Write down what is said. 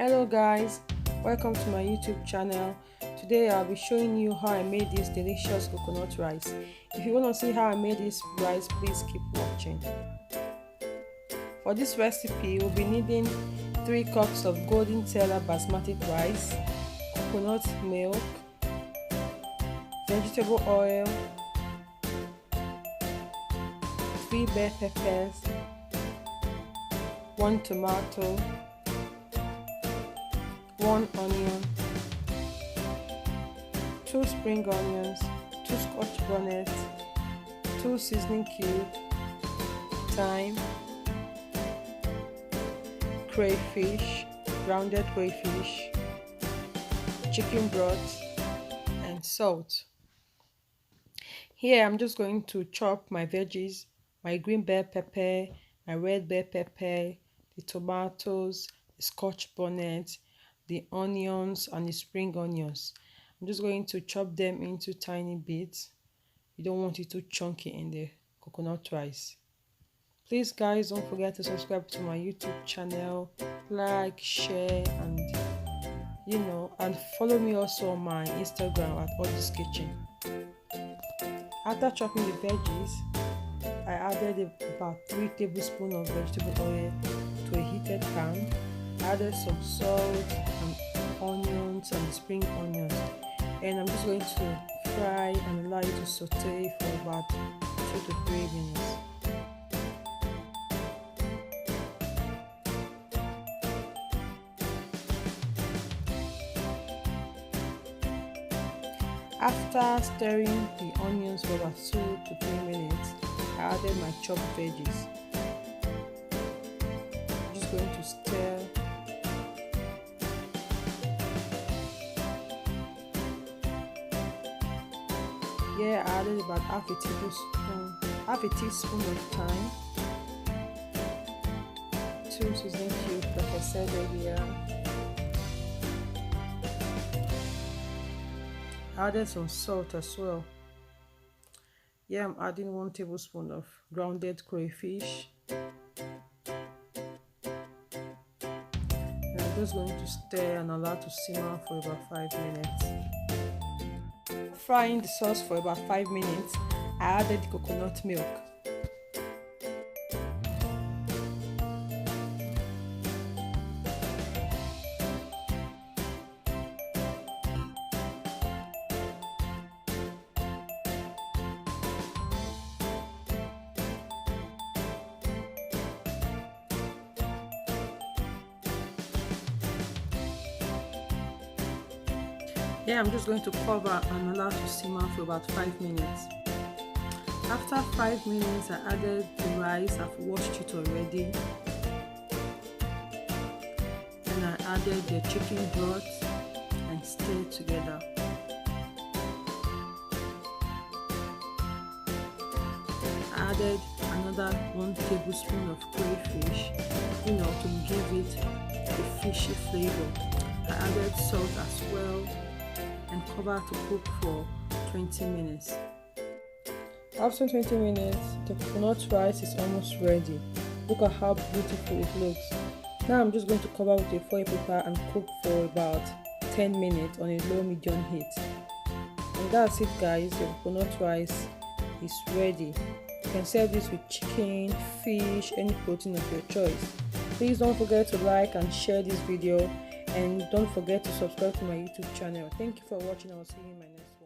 Hello guys, welcome to my YouTube channel. Today I'll be showing you how I made this delicious coconut rice. If you want to see how I made this rice, please keep watching. For this recipe, we'll be needing 3 cups of golden Teller basmati rice, coconut milk, vegetable oil, 3 bell peppers, 1 tomato, 1 onion, 2 spring onions, 2 scotch bonnets, 2 seasoning cubes, thyme, crayfish, grounded crayfish, chicken broth, and salt. Here I'm just going to chop my veggies, my green bell pepper, my red bell pepper, the tomatoes, the scotch bonnet, the onions and the spring onions. I'm just going to chop them into tiny bits. You don't want it too chunky in the coconut rice. Please guys, don't forget to subscribe to my YouTube channel, like, share, and and follow me also on my Instagram at Audis Kitchen. After chopping the veggies, I added about 3 tablespoons of vegetable oil to a heated pan. Added some salt and onions and spring onions, and I'm just going to fry and allow it to saute for about 2 to 3 minutes. After stirring the onions for about 2 to 3 minutes, I added my chopped veggies. I'm just going to stir. Here I added about half a teaspoon of thyme, 2 seasoning cubes like I said earlier. I added some salt as well. Here I'm adding 1 tablespoon of grounded crayfish. And I'm just going to stir and allow to simmer for about 5 minutes. Frying the sauce for about 5 minutes, I added the coconut milk. Yeah, I'm just going to cover and allow to simmer for about 5 minutes. After 5 minutes, I added the rice. I've washed it already. And I added the chicken broth and stirred together. I added another 1 tablespoon of crayfish, to give it a fishy flavor. I added salt as well and cover to cook for 20 minutes. After 20 minutes, the coconut rice is almost ready. Look at how beautiful it looks. Now I'm just going to cover with a foil paper and cook for about 10 minutes on a low medium heat. And that's it guys, the coconut rice is ready. You can serve this with chicken, fish, any protein of your choice. Please don't forget to like and share this video, and don't forget to subscribe to my YouTube channel. Thank you for watching. I will see you in my next video.